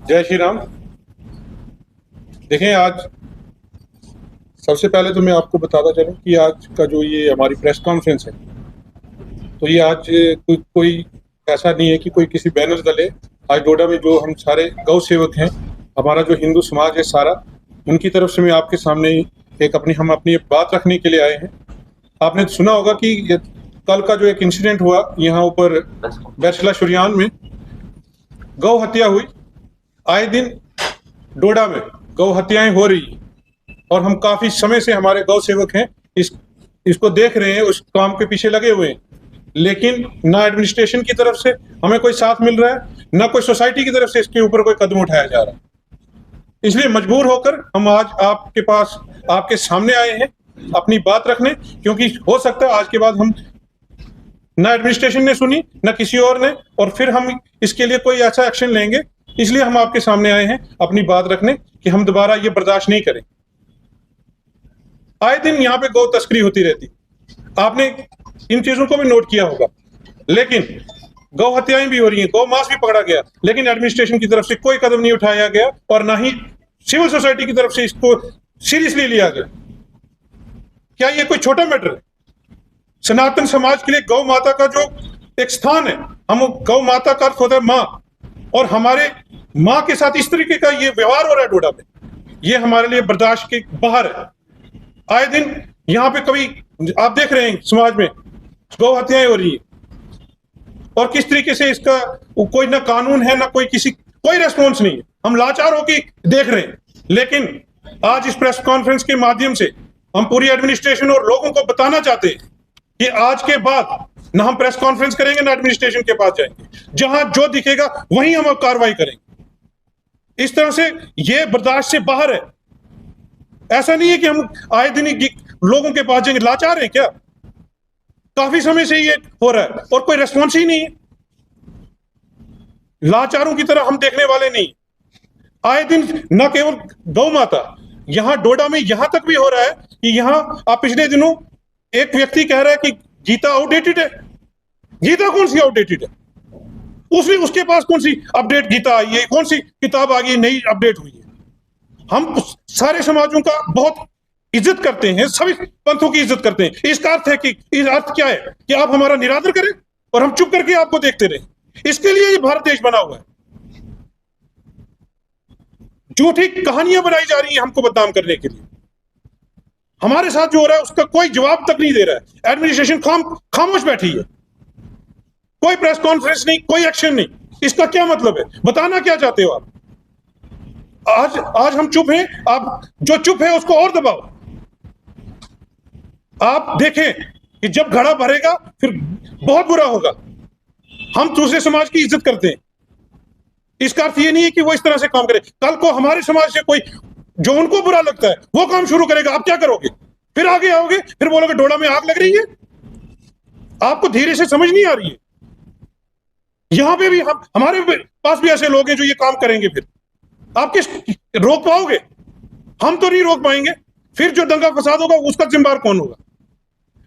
जय श्री राम। देखें, आज सबसे पहले तो मैं आपको बताता चलूं कि आज का जो ये हमारी प्रेस कॉन्फ्रेंस है, तो ये आज कोई ऐसा नहीं है कि कोई किसी बैनर तले। आज डोडा में जो हम सारे गौ सेवक हैं, हमारा जो हिंदू समाज है सारा, उनकी तरफ से मैं आपके सामने हम अपनी बात रखने के लिए आए हैं। आपने सुना होगा कि कल का जो एक इंसिडेंट हुआ यहाँ ऊपर बैरसला शुरियान में, गौ हत्या हुई। आए दिन डोडा में गौ हत्याएं हो रही हैं और हम काफी समय से हमारे गौ सेवक हैं इसको देख रहे हैं, उस काम के पीछे लगे हुए हैं, लेकिन ना एडमिनिस्ट्रेशन की तरफ से हमें कोई साथ मिल रहा है, ना कोई सोसाइटी की तरफ से इसके ऊपर कोई कदम उठाया जा रहा है। इसलिए मजबूर होकर हम आज आपके पास, आपके सामने आए हैं अपनी बात रखने, क्योंकि हो सकता है आज के बाद हम ना एडमिनिस्ट्रेशन ने सुनी ना किसी और ने, और फिर हम इसके लिए कोई ऐसा एक्शन लेंगे। इसलिए हम आपके सामने आए हैं अपनी बात रखने कि हम दोबारा ये बर्दाश्त नहीं करें। आए दिन यहाँ पे गौ तस्करी होती रहती, आपने इन चीजों को भी नोट किया होगा, लेकिन गौ हत्याएं भी हो रही हैं, गौ मांस भी पकड़ा गया, लेकिन एडमिनिस्ट्रेशन की तरफ से कोई कदम नहीं उठाया गया और ना ही सिविल सोसाइटी की तरफ से इसको सीरियसली लिया गया। क्या ये कोई छोटा मैटर है? सनातन समाज के लिए गौ माता का जो एक स्थान है, हम गौ माता का अर्थ होता है माँ, और हमारे माँ के साथ इस तरीके का ये व्यवहार हो रहा है डोडा में, ये हमारे लिए बर्दाश्त के बाहर है। आए दिन यहाँ पे कभी आप देख रहे हैं समाज में गौ हत्याएं हो रही है, और किस तरीके से इसका कोई ना कानून है ना कोई रेस्पॉन्स नहीं है। हम लाचार होकर देख रहे हैं, लेकिन आज इस प्रेस कॉन्फ्रेंस के माध्यम से हम पूरी एडमिनिस्ट्रेशन और लोगों को बताना चाहते हैं कि आज के बाद ना हम प्रेस कॉन्फ्रेंस करेंगे ना एडमिनिस्ट्रेशन के पास जाएंगे, जहां जो दिखेगा वहीं हम कार्रवाई करेंगे। इस तरह से ये बर्दाश्त से बाहर है। ऐसा नहीं है कि हम आए दिन ही लोगों के पास जाएंगे। लाचार है क्या? काफी समय से ये हो रहा है और कोई रेस्पॉन्स ही नहीं है। लाचारों की तरह हम देखने वाले नहीं। आए दिन न केवल गौ माता, यहां डोडा में यहां तक भी हो रहा है कि यहां आप पिछले दिनों एक व्यक्ति कह रहा है कि गीता आउटडेटेड है। गीता कौन सी आउटडेटेड है? उसके पास कौन सी अपडेट गीता आई है? कौन सी किताब आ गई नई अपडेट हुई है? हम सारे समाजों का बहुत इज्जत करते हैं, सभी पंथों की इज्जत करते हैं। इसका अर्थ है कि इस अर्थ क्या है कि आप हमारा निरादर करें और हम चुप करके आपको देखते रहे। इसके लिए ये भारत देश बना हुआ है। झूठी कहानियां बनाई जा रही हैं हमको बदनाम करने के लिए। हमारे साथ जो हो रहा है उसका कोई जवाब तक नहीं दे रहा है। एडमिनिस्ट्रेशन खामोश बैठी है, कोई प्रेस कॉन्फ्रेंस नहीं, कोई एक्शन नहीं। इसका क्या मतलब है? बताना क्या चाहते हो आप? आज हम चुप हैं, आप जो चुप है उसको और दबाओ। आप देखें कि जब घड़ा भरेगा फिर बहुत बुरा होगा। हम दूसरे समाज की इज्जत करते हैं, इसका अर्थ ये नहीं है कि वो इस तरह से काम करे। कल को हमारे समाज से कोई जो उनको बुरा लगता है वो काम शुरू करेगा, आप क्या करोगे? फिर आगे आओगे, फिर बोलोगे डोडा में आग लग रही है। आपको धीरे से समझ नहीं आ रही है। यहां पे भी हमारे पास भी ऐसे लोग हैं जो ये काम करेंगे, फिर आप किस रोक पाओगे? हम तो नहीं रोक पाएंगे। फिर जो दंगा फसाद होगा उसका जिम्मेदार कौन होगा?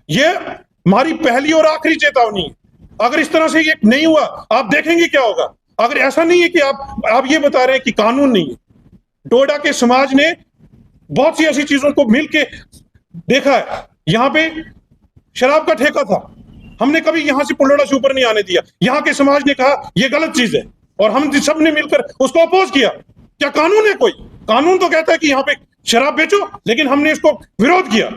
ये हमारी पहली और आखिरी चेतावनी है। अगर इस तरह से ये नहीं हुआ, आप देखेंगे क्या होगा। अगर ऐसा नहीं है कि आप ये बता रहे हैं कि कानून नहीं है। डोडा के समाज ने बहुत सी ऐसी चीजों को मिलके देखा है। यहां पे शराब का ठेका था, हमने कभी यहां से पुलोड़ा से ऊपर नहीं आने दिया। यहां के समाज ने कहा यह गलत चीज है और हम सब ने मिलकर उसको अपोज किया। क्या कानून है? कोई कानून तो कहता है कि यहां पे शराब बेचो, लेकिन हमने इसको विरोध किया।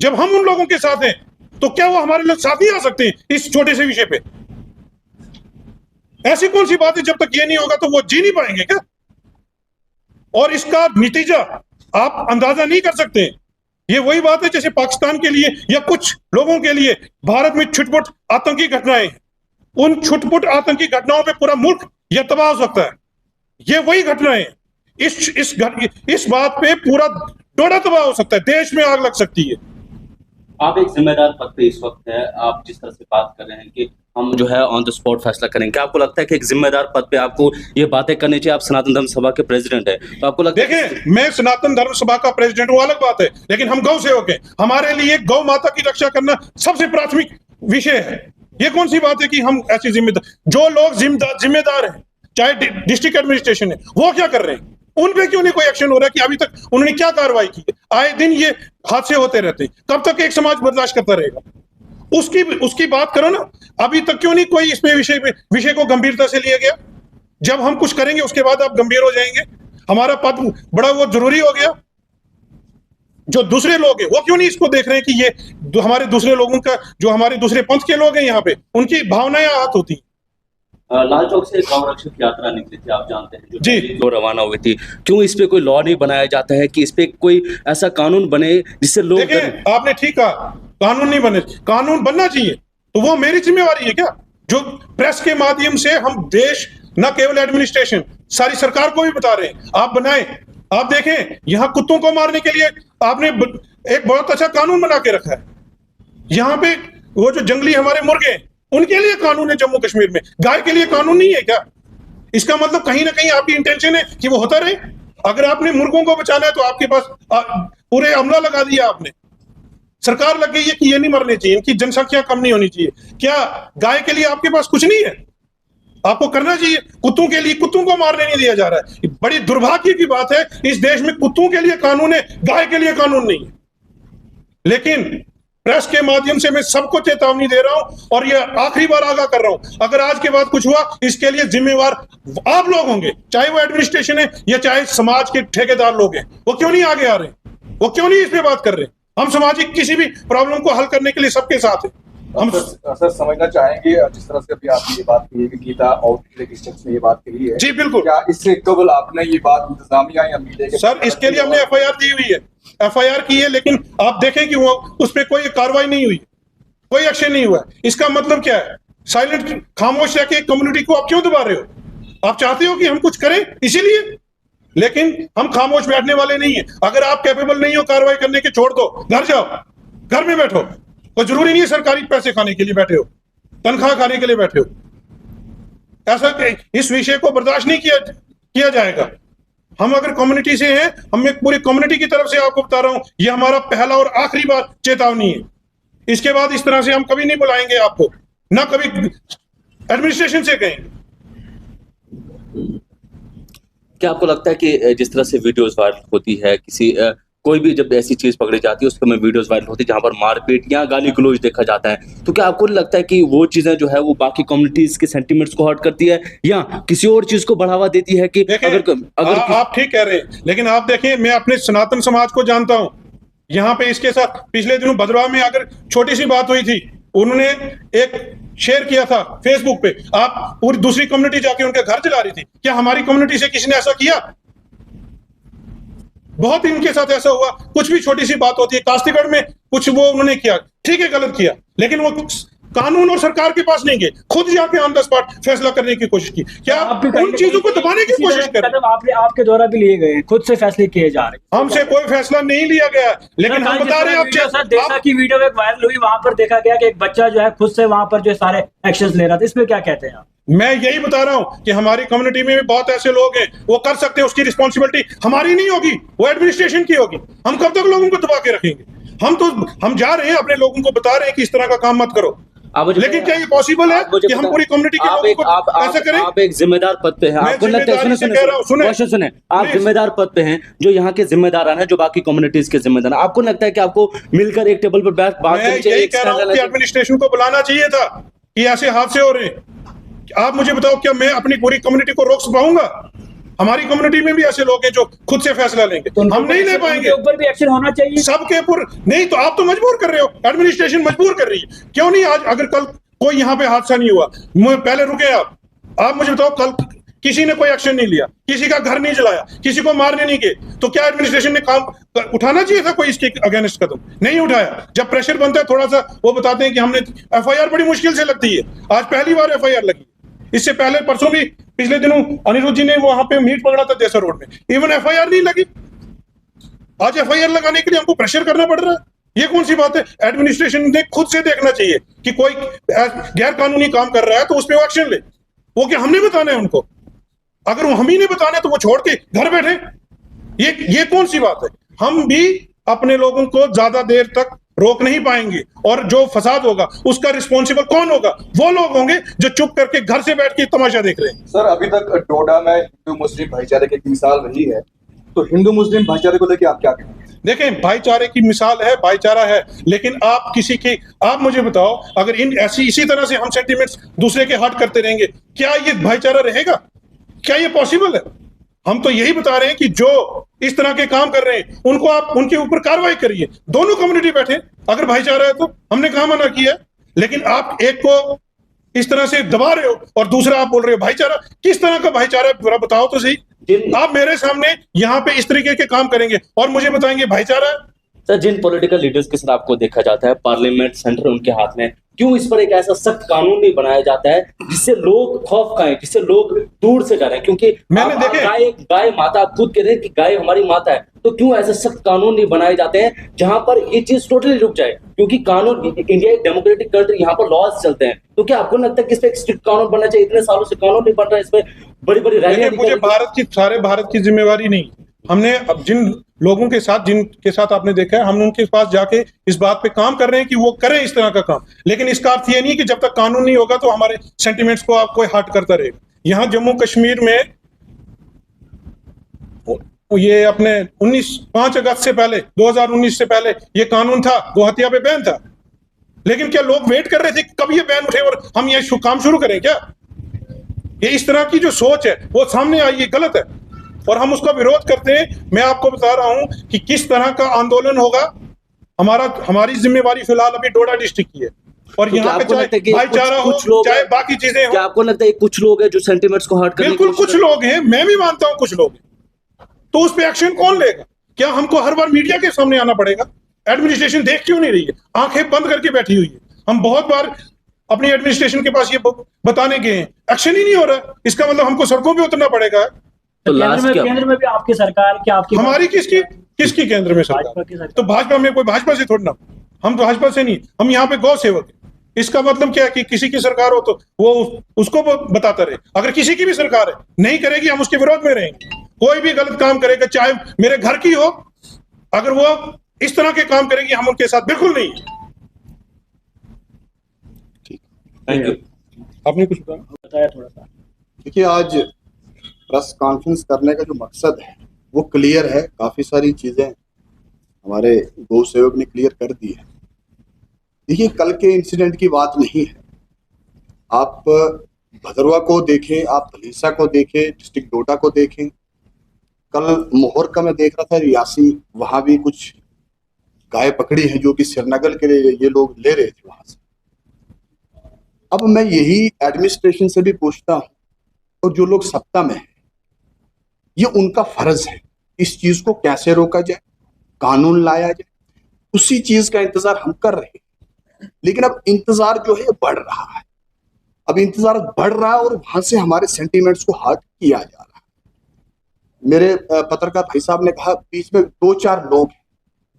जब हम उन लोगों के साथ हैं तो क्या वो हमारे लोग साथ नहीं आ सकते इस छोटे से विषय पे? ऐसी कौन सी बात है? जब तक ये नहीं होगा तो वो जी नहीं पाएंगे क्या? और इसका नतीजा आप अंदाजा नहीं कर सकते। ये वही बात है जैसे पाकिस्तान के लिए या कुछ लोगों के लिए भारत में छुटपुट आतंकी घटनाएं, उन छुटपुट आतंकी घटनाओं पे पूरा मुल्क या तबाह हो सकता है। ये वही घटनाएं, इस बात पे पूरा डोडा तबाह हो सकता है, देश में आग लग सकती है। आप एक जिम्मेदार पद पे इस वक्त है, आप जिस तरह से बात कर रहे हैं कि हम जो है ऑन द स्पॉट फैसला करेंगे, क्या आपको लगता है कि एक जिम्मेदार पद पे आपको ये बातें करनी चाहिए? आप सनातन धर्म सभा के प्रेसिडेंट है, तो आपको लगता है? देखिए, मैं सनातन धर्म सभा का प्रेसिडेंट हूं, अलग बात है, लेकिन हम गौ सेवक हैं। हमारे लिए गौ माता की रक्षा करना सबसे प्राथमिक विषय है। ये कौन सी बात है कि हम ऐसी जो लोग जिम्मेदार हैं, चाहे डिस्ट्रिक्ट एडमिनिस्ट्रेशन है, वो क्या कर रहे हैं? उन पे क्यों नहीं कोई एक्शन हो रहा है कि अभी तक उन्होंने क्या कार्रवाई की है? आए दिन ये हादसे होते रहते हैं, कब तक एक समाज बर्दाश्त करता रहेगा? उसकी बात करो ना। अभी तक क्यों नहीं कोई इसमें विषय को गंभीरता से लिया गया? जब हम कुछ करेंगे उसके बाद आप गंभीर हो जाएंगे। हमारा पद बड़ा वो जरूरी हो गया। जो दूसरे लोग हैं वो क्यों नहीं इसको देख रहे हैं कि ये हमारे दूसरे लोगों का, जो हमारे दूसरे पंथ के लोग हैं यहाँ पे, उनकी भावनाएं आहत होती हैं। लाल चौक से गौ रक्षक यात्रा निकली थी, आप जानते हैं, जी, जो रवाना हुई थी। क्यों इस पे कोई लॉ नहीं बनाया जाता है कि इस पे कोई ऐसा कानून बने जिससे लोग? देखिए, आपने ठीक कहा, कानून नहीं बने, कानून बनना चाहिए। तो वो मेरी जिम्मेवारी है क्या, जो प्रेस के माध्यम से हम देश, न केवल एडमिनिस्ट्रेशन, सारी सरकार को भी बता रहे हैं, आप बनाएं। आप देखें, यहाँ कुत्तों को मारने के लिए आपने एक बहुत अच्छा कानून बना के रखा है। यहाँ पे वो जो जंगली हमारे मुर्गे, उनके लिए कानून है जम्मू कश्मीर में, गाय के लिए कानून नहीं है क्या? इसका मतलब कहीं ना कहीं आपकी इंटेंशन है कि वो होता रहे। अगर आपने मुर्गों को बचाना है तो आपके पास पूरे अमला लगा दिया, आपने सरकार लग गई है कि ये नहीं मरने चाहिए, इनकी जनसंख्या कम नहीं होनी चाहिए। क्या गाय के लिए आपके पास कुछ नहीं है? आपको करना चाहिए। कुत्तों के लिए, कुत्तों को मारने नहीं दिया जा रहा है। बड़ी दुर्भाग्य की बात है, इस देश में कुत्तों के लिए कानून है, गाय के लिए कानून नहीं है। लेकिन प्रेस के माध्यम से मैं सबको चेतावनी दे रहा हूं और ये आखिरी बार आगाह कर रहा हूं, अगर आज के बाद कुछ हुआ, इसके लिए जिम्मेवार आप लोग होंगे, चाहे वो एडमिनिस्ट्रेशन है या चाहे समाज के ठेकेदार लोग हैं। वो क्यों नहीं आगे आ रहे? वो क्यों नहीं इस पे बात कर रहे? हम सामाजिक किसी भी प्रॉब्लम को हल करने के लिए सबके साथ हैं। हम सर समझना चाहेंगे, जिस तरह से अभी आपने ये बात की है कि गीता आउटरीच डिस्ट्रिक्ट में ये बात कही है, जी बिल्कुल, क्या इससे कबल आपने ये बात इंतजामिया या मीडिया के? सर, इसके लिए हमने एफआईआर दी हुई है, एफआईआर की है, लेकिन आप देखें कि वो उस पर कोई कार्रवाई नहीं हुई, कोई एक्शन नहीं हुआ। इसका मतलब क्या है? साइलेंट, खामोश रह के कम्युनिटी को आप क्यों दबा रहे हो? आप चाहते हो कि हम कुछ करें इसीलिए, लेकिन हम खामोश बैठने वाले नहीं है। अगर आप कैपेबल नहीं हो कार्रवाई करने के, छोड़ दो, घर जाओ, घर में बैठो। कोई जरूरी नहीं है सरकारी पैसे खाने के लिए बैठे हो, तनख्वाह खाने के लिए बैठे हो। ऐसा इस विषय को बर्दाश्त नहीं किया जाएगा। हम अगर कम्युनिटी से हैं, हम एक पूरी कम्युनिटी की तरफ से आपको बता रहा हूं, ये हमारा पहला और आखिरी बार चेतावनी है। इसके बाद इस तरह से हम कभी नहीं बुलाएंगे आपको, ना कभी एडमिनिस्ट्रेशन से कहेंगे। क्या आपको लगता है कि जिस तरह से वीडियोस वायरल होती है, किसी कोई भी जब ऐसी चीज पकड़ी जाती है उस समय वीडियोस वायरल होती है जहां पर मारपीट या गाली गलौज देखा जाता है, तो क्या आपको लगता है कि वो चीजें जो है वो बाकी कम्युनिटीज के सेंटिमेंट्स को हर्ट करती है या किसी और चीज को बढ़ावा देती है? कि अगर आप ठीक कह रहे हैं, लेकिन आप देखें, मैं अपने सनातन समाज को जानता हूं। यहाँ पे इसके साथ पिछले दिनों भद्रवाह में अगर छोटी सी बात हुई थी, उन्होंने एक शेयर किया था फेसबुक पे, आप पूरी दूसरी कम्युनिटी जाके उनके घर जला रही थी। क्या हमारी कम्युनिटी से किसी ने ऐसा किया? बहुत इनके साथ ऐसा हुआ, कुछ भी छोटी सी बात होती है। कास्तीगढ़ में कुछ वो उन्होंने किया, ठीक है, गलत किया, लेकिन वो कानून और सरकार के पास नहीं गए, खुद जाके ऑन द स्पॉट फैसला करने की कोशिश की। क्या आप उन चीजों को दबाने की कोशिश कर रहे हैं? आपके द्वारा भी लिए गए, खुद से फैसले किए जा रहे हैं। हमसे कोई फैसला नहीं लिया गया, लेकिन हम बता रहे हैं। सर, जैसा की वीडियो में वायरल हुई, वहां पर देखा गया कि एक बच्चा जो है खुद से वहां पर जो सारे एक्शंस ले रहा था, इसमें क्या कहते हैं आप? मैं यही बता रहा हूं कि हमारी कम्युनिटी में भी बहुत ऐसे लोग हैं, वो कर सकते हैं, उसकी रिस्पॉन्सिबिलिटी हमारी नहीं होगी, वो एडमिनिस्ट्रेशन की होगी। हम कब तक लोगों को दबा के रखेंगे? हम जा रहे हैं, अपने लोगों को बता रहे हैं कि इस तरह का काम मत करो, लेकिन क्या ये पॉसिबल है कि हम पूरी कम्युनिटी के लोगों को ऐसा करें? आप एक जिम्मेदार पद पे हैं, आपको लगता है, सुने, आप जिम्मेदार पद पे हैं, जो यहाँ के जिम्मेदार हैं, जो बाकी कम्युनिटीज के जिम्मेदार हैं, आपको लगता है कि आपको मिलकर एक टेबल पर बात करनी चाहिए? यही कह रहा हूं कि एडमिनिस्ट्रेशन को बुलाना चाहिए था कि ऐसे हादसे हो रहे हैं। आप मुझे बताओ, क्या मैं अपनी पूरी कम्युनिटी को रोक पाऊंगा? हमारी कम्युनिटी में भी ऐसे लोग हैं जो खुद से फैसला लेंगे, तो हम नहीं ले पाएंगे। ऊपर भी एक्शन होना चाहिए सबके ऊपर। नहीं तो आप तो मजबूर कर रहे हो, एडमिनिस्ट्रेशन मजबूर कर रही है। क्यों नहीं? आज अगर कल कोई यहाँ पे हादसा नहीं हुआ, पहले रुके आप मुझे बताओ, कल किसी ने कोई एक्शन नहीं लिया, किसी का घर नहीं जलाया, किसी को मारने नहीं गए, तो क्या एडमिनिस्ट्रेशन ने काम उठाना चाहिए था? कोई इसके अगेंस्ट कदम नहीं उठाया। जब प्रेशर बनता है थोड़ा सा, वो बताते हैं कि हमने एफआईआर बड़ी मुश्किल से लगती है, आज पहली बार एफआईआर लगी। इससे पहले परसों भी, पिछले दिनों अनिरुद्ध जी ने वहां पे मीट पकड़ा था देसर रोड में, इवन एफआईआर नहीं लगी। आज एफआईआर लगाने के लिए हमको प्रेशर करना पड़ रहा है। ये कौन सी बात है? एडमिनिस्ट्रेशन ने खुद से देखना चाहिए कि कोई गैर कानूनी काम कर रहा है तो उस पर एक्शन ले। वो क्या हमने बताना है उनको? अगर वो हम ही नहीं बताने तो वो छोड़ के घर बैठे, ये कौन सी बात है? हम भी अपने लोगों को ज्यादा देर तक रोक नहीं पाएंगे और जो फसाद होगा उसका रिस्पॉन्सिबल कौन होगा? वो लोग होंगे जो चुप करके घर से बैठ के तमाशा देख रहे हैं। सर, अभी तक डोडा में हिंदू मुस्लिम भाईचारे की एक मिसाल रही है, तो हिंदू मुस्लिम भाईचारे को लेकर आप क्या कहेंगे? देखें, भाईचारे की मिसाल है, भाईचारा है, लेकिन आप मुझे बताओ, अगर इसी तरह से हम सेंटिमेंट्स दूसरे के हर्ट करते रहेंगे, क्या ये भाईचारा रहेगा? क्या ये पॉसिबल है? हम तो यही बता रहे हैं कि जो इस तरह के काम कर रहे हैं उनको आप उनके ऊपर कार्रवाई करिए। दोनों कम्युनिटी बैठे, अगर भाईचारा है तो हमने कहा मना किया, लेकिन आप एक को इस तरह से दबा रहे हो और दूसरा आप बोल रहे हो भाईचारा। किस तरह का भाईचारा है, जरा बताओ तो सही। आप मेरे सामने यहाँ पे इस तरीके के काम करेंगे और मुझे बताएंगे भाईचारा? सर, जिन पॉलिटिकल लीडर्स के साथ आपको देखा जाता है, पार्लियामेंट सेंटर उनके हाथ में, क्यों इस पर एक ऐसा सख्त कानून नहीं बनाया जाता है जिससे लोग खौफ खाएं, जिससे लोग दूर से डरें? क्योंकि मैंने देखे गाय माता, आप खुद कह रहे हैं कि गाय हमारी माता है, तो क्यों ऐसे सख्त कानून नहीं बनाए जाते हैं जहां पर ये चीज टोटली रुक जाए? क्योंकि कानून, इंडिया एक डेमोक्रेटिक कंट्री, यहाँ पर लॉज चलते हैं, तो क्या आपको लगता है कि इस पे एक स्ट्रिक्ट कानून बनना चाहिए? इतने सालों से कानून नहीं बन रहा है, इस पे बड़ी बड़ी रैलियां। मुझे सारे भारत की जिम्मेवारी नहीं। हमने अब जिन लोगों के साथ, जिनके साथ आपने देखा है, हम उनके पास जाके इस बात पे काम कर रहे हैं कि वो करें इस तरह का काम। लेकिन इसका अर्थ ये नहीं कि जब तक कानून नहीं होगा तो हमारे सेंटिमेंट्स को आप कोई हर्ट करता रहेगा। यहाँ जम्मू कश्मीर में ये अपने 5 अगस्त से पहले, 2019 से पहले ये कानून था, गौ हत्या पे बैन था। लेकिन क्या लोग वेट कर रहे थे कि कब ये बैन उठे और हम ये काम शुरू करें? क्या ये इस तरह की जो सोच है वो सामने आई, ये गलत है और हम उसका विरोध करते हैं। मैं आपको बता रहा हूं कि किस तरह का आंदोलन होगा। हमारी जिम्मेवारी फिलहाल अभी डोडा डिस्ट्रिक्ट की है और तो यहाँ पे चाहे भाईचारा हो, चाहे बाकी चीजें हो। क्या आपको लगता है कुछ लोग हैं जो सेंटिमेंट्स को हर्ट करने की बिल्कुल कुछ लोग हैं, मैं भी मानता हूं कुछ लोग हैं, तो उस पर एक्शन कौन लेगा? क्या हमको हर बार मीडिया के सामने आना पड़ेगा? एडमिनिस्ट्रेशन देख क्यों नहीं रही है? आंखें बंद करके बैठी हुई है। हम बहुत बार अपनी एडमिनिस्ट्रेशन के पास ये बताने गए हैं, एक्शन ही नहीं हो रहा। इसका मतलब हमको सड़कों पे उतरना पड़ेगा। तो केंद्र में भी आपकी सरकार, क्या आपकी हमारी किसकी केंद्र में सरकार? तो भाजपा में, कोई भाजपा से थोड़ी ना, हम तो भाजपा से नहीं, हम यहाँ पे गौ सेवक हैं। इसका मतलब क्या है कि किसी की सरकार हो तो वो उसको बताता रहे। अगर किसी की भी सरकार है नहीं करेगी, हम उसके विरोध में रहेंगे। कोई भी गलत काम करेगा, चाहे मेरे घर की हो, अगर वो इस तरह के काम करेगी, हम उनके साथ बिल्कुल नहीं। Thank you. आपने कुछ बताया थोड़ा सा? देखिए, आज प्रेस कॉन्फ्रेंस करने का जो मकसद है वो क्लियर है। काफ़ी सारी चीज़ें हमारे गौ सेवक ने क्लियर कर दी है। देखिए, कल के इंसिडेंट की बात नहीं है। आप भदरवा को देखें, आप भलीसा को देखें, डिस्ट्रिक्ट डोडा को देखें। कल मोहर का मैं देख रहा था, रियासी, वहाँ भी कुछ गाय पकड़ी हैं जो कि श्रीनगर के लिए ये लोग ले रहे थे वहाँ से। अब मैं यही एडमिनिस्ट्रेशन से भी पूछता हूँ, और जो लोग सत्ता में हैं, ये उनका फर्ज है इस चीज को कैसे रोका जाए, कानून लाया जाए। उसी चीज का इंतजार हम कर रहे हैं, लेकिन अब इंतजार जो है बढ़ रहा है। अब इंतजार बढ़ रहा है और वहां से हमारे सेंटीमेंट्स को हर्ट किया जा रहा है। मेरे पत्रकार भाई साहब ने कहा बीच में 2-4 लोग हैं,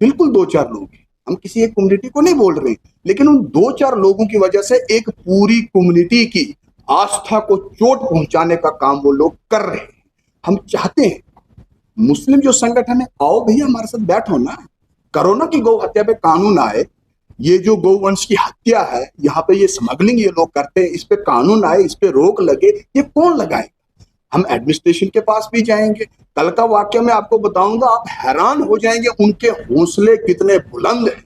बिल्कुल 2-4 लोग हैं। हम किसी एक कम्युनिटी को नहीं बोल रहे, लेकिन उन 2-4 लोगों की वजह से एक पूरी कम्युनिटी की आस्था को चोट पहुंचाने का काम वो लोग कर रहे हैं। हम चाहते हैं मुस्लिम जो संगठन है, आओ भैया हमारे साथ बैठो ना, करो ना कि गौ हत्या पे कानून आए। ये जो गौवंश की हत्या है, यहाँ पे ये स्मगलिंग ये लोग करते हैं, इस पे कानून आए, इस पे रोक लगे। ये कौन लगाएगा? हम एडमिनिस्ट्रेशन के पास भी जाएंगे। कल का वाक्य मैं आपको बताऊंगा, आप हैरान हो जाएंगे उनके हौसले कितने बुलंद हैं।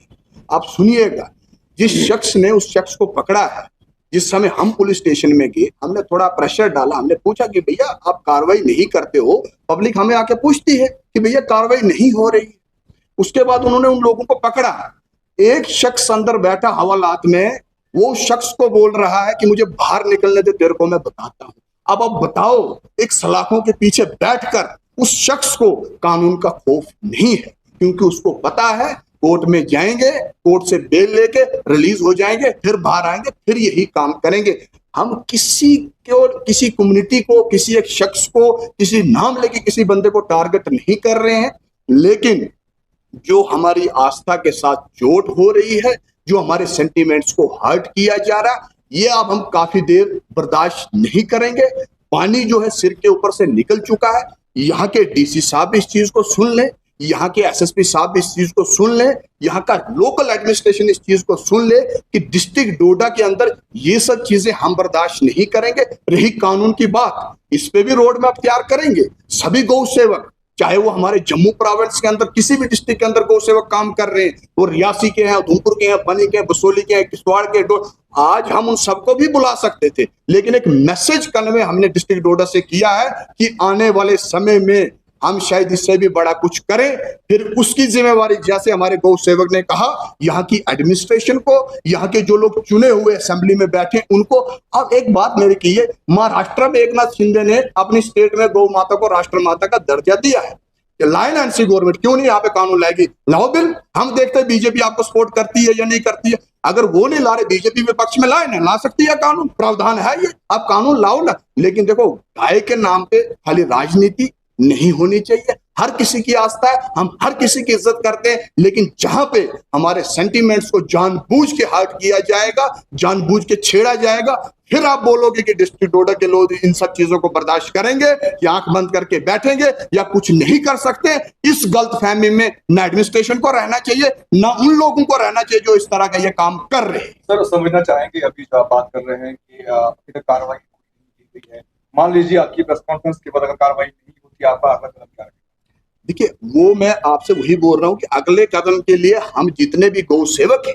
आप सुनिएगा, जिस शख्स ने उस शख्स को पकड़ा है, जिस समय हम पुलिस स्टेशन में गए, हमने थोड़ा प्रेशर डाला, हमने पूछा कि भैया आप कार्रवाई नहीं करते हो। पब्लिक हमें आके पूछती है कि भैया कार्रवाई नहीं हो रही। उसके बाद उन्होंने उन लोगों को पकड़ा। एक शख्स अंदर बैठा हवालात में, वो शख्स को बोल रहा है कि मुझे बाहर निकलने दे, तेरे को मैं बताता हूं। अब आप बताओ, एक सलाखों के पीछे बैठकर उस शख्स को कानून का खौफ नहीं है, क्योंकि उसको पता है कोर्ट में जाएंगे, कोर्ट से बेल लेके रिलीज हो जाएंगे, फिर बाहर आएंगे, फिर यही काम करेंगे। हम किसी कम्युनिटी को, किसी एक शख्स को, किसी नाम लेके किसी बंदे को टारगेट नहीं कर रहे हैं, लेकिन जो हमारी आस्था के साथ चोट हो रही है, जो हमारे सेंटीमेंट्स को हर्ट किया जा रहा, ये अब हम काफी देर बर्दाश्त नहीं करेंगे। पानी जो है सिर के ऊपर से निकल चुका है। यहाँ के डीसी साहब इस चीज को सुन लें, यहाँ के एसएसपी साहब इस चीज को सुन ले, यहाँ का लोकल एडमिनिस्ट्रेशन इस चीज को सुन ले कि डिस्ट्रिक्ट डोडा के अंदर ये सब चीजें हम बर्दाश्त नहीं करेंगे। रही कानून की बात, इस पे भी रोड मैप तैयार करेंगे। सभी गौ सेवक, चाहे वो हमारे जम्मू प्रोविंस के अंदर किसी भी डिस्ट्रिक्ट के अंदर गौ सेवक काम कर रहे हैं, वो रियासी के हैं, उधमपुर के हैं, बनी के हैं, बसोली के हैं, किश्तवाड़ के, आज हम उन सबको भी बुला सकते थे, लेकिन एक मैसेज कन्वे हमने डिस्ट्रिक्ट डोडा से किया है कि आने वाले समय में हम शायद इससे भी बड़ा कुछ करें। फिर उसकी जिम्मेवारी, जैसे हमारे गौ सेवक ने कहा, यहाँ की एडमिनिस्ट्रेशन को, यहाँ के जो लोग चुने हुए असेंबली में बैठे उनको। अब एक बात मेरी की है, महाराष्ट्र में एकनाथ शिंदे ने अपनी स्टेट में गौ माता को राष्ट्र माता का दर्जा दिया है। लाइन एनसी गवर्नमेंट क्यों नहीं यहाँ पे कानून लाएगी? लाओ बिल, हम देखते हैं बीजेपी आपको सपोर्ट करती है या नहीं करती है। अगर वो नहीं ला रहे, बीजेपी विपक्ष में लाए ना, ला सकती है कानून, प्रावधान है ये, आप कानून लाओ ना। लेकिन देखो, गाय के नाम पे खाली राजनीति नहीं होनी चाहिए। हर किसी की आस्था है, हम हर किसी की इज्जत करते हैं, लेकिन जहां पे हमारे सेंटिमेंट्स को जानबूझ के हर्ट किया जाएगा, जानबूझ के छेड़ा जाएगा, फिर आप बोलोगे कि डिस्ट्रिक्ट डोडा के लोग इन सब चीजों को बर्दाश्त करेंगे कि आंख बंद करके बैठेंगे या कुछ नहीं कर सकते। इस गलतफहमी में ना एडमिनिस्ट्रेशन को रहना चाहिए, ना उन लोगों को रहना चाहिए जो इस तरह का ये काम कर रहे हैं। सर, समझना चाहेंगे अभी जो आप बात कर रहे हैं कि अभी तक कार्रवाई की गई है, मान लीजिए आपकी प्रेस कॉन्फ्रेंस के बाद अगर कार्रवाई नहीं होती, आपका अगला कदम क्या है? देखिए, वो मैं आपसे वही बोल रहा हूं कि अगले कदम के लिए हम जितने भी गौ सेवक हैं,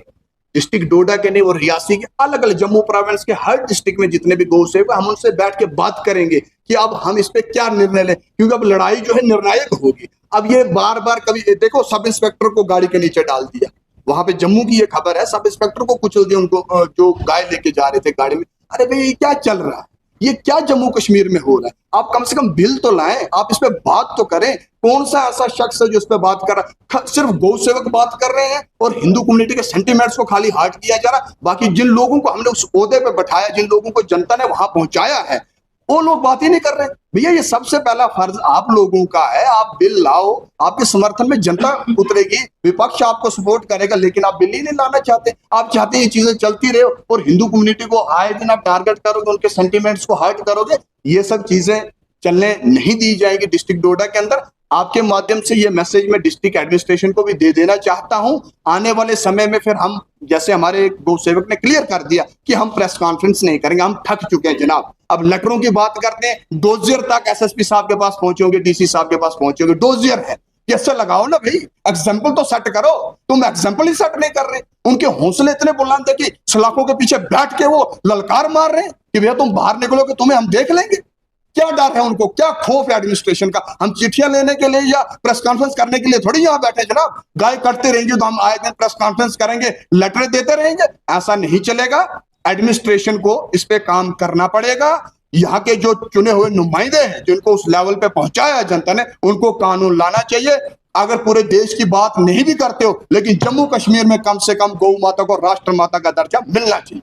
डिस्ट्रिक्ट डोडा के नहीं, वो रियासी के, अलग अलग जम्मू प्रोविंस के हर डिस्ट्रिक्ट में जितने भी गौ सेवक, हम उनसे बैठ के बात करेंगे कि अब हम इस पे क्या निर्णय लें, क्योंकि अब लड़ाई जो है निर्णायक होगी। अब ये बार बार कभी देखो, सब इंस्पेक्टर को गाड़ी के नीचे डाल दिया, वहां पे जम्मू की ये खबर है, सब इंस्पेक्टर को कुचल दिया, उनको जो गाय लेके जा रहे थे गाड़ी में। अरे भाई, ये क्या चल रहा है? ये क्या जम्मू कश्मीर में हो रहा है? आप कम से कम बिल तो लाएं, आप इस पे बात तो करें। कौन सा ऐसा शख्स है जो इस पे बात कर रहा है? सिर्फ गौ सेवक बात कर रहे हैं और हिंदू कम्युनिटी के सेंटिमेंट्स को खाली हार्ट किया जा रहा है। बाकी जिन लोगों को हमने उस ओहदे पे बैठाया, जिन लोगों को जनता ने वहां पहुंचाया है, वो लोग बात ही नहीं कर रहे। भैया, ये सबसे पहला फर्ज आप लोगों का है, आप बिल लाओ, आपके समर्थन में जनता उतरेगी, विपक्ष आपको सपोर्ट करेगा, लेकिन आप बिल ही नहीं लाना चाहते। आप चाहते हैं ये चीजें चलती रहे और हिंदू कम्युनिटी को आए दिन आप टारगेट करोगे, उनके सेंटिमेंट्स को हर्ट करोगे। ये सब चीजें चलने नहीं दी जाएगी डिस्ट्रिक्ट डोडा के अंदर। आपके माध्यम से ये मैसेज मैं डिस्ट्रिक्ट एडमिनिस्ट्रेशन को भी दे देना चाहता हूं। आने वाले समय में फिर हम, जैसे हमारे गौ सेवक ने क्लियर कर दिया कि हम प्रेस कॉन्फ्रेंस नहीं करेंगे, हम थक चुके हैं जनाब। अब लेटरों की बात करते हैं, डोजियर तक एसएसपी साहब के पास पहुंचे होंगे, डीसी साहब के पास पहुंचे होंगे, डोजियर है, कैसे लगाओ ना भाई, एग्जाम्पल तो सेट करो। तुम एग्जाम्पल ही सेट नहीं कर रहे। उनके हौसले इतने बुलंद है कि सलाखों के पीछे बैठ के वो ललकार मार रहे हैं कि भैया तुम बाहर निकलोगे, तुम्हें हम देख लेंगे। क्या डर है उनको? क्या खौफ है एडमिनिस्ट्रेशन का? हम चिट्ठियां लेने के लिए या प्रेस कॉन्फ्रेंस करने के लिए थोड़ी यहाँ बैठे जनाब। गाय करते रहेंगे तो हम आए दिन प्रेस कॉन्फ्रेंस करेंगे, लेटर देते रहेंगे? ऐसा नहीं चलेगा। एडमिनिस्ट्रेशन को इस पे काम करना पड़ेगा। यहाँ के जो चुने हुए नुमाइंदे हैं, जिनको उस लेवल पे पहुंचाया जनता ने, उनको कानून लाना चाहिए। अगर पूरे देश की बात नहीं भी करते हो, लेकिन जम्मू कश्मीर में कम से कम गौ माता को राष्ट्र माता का दर्जा मिलना चाहिए।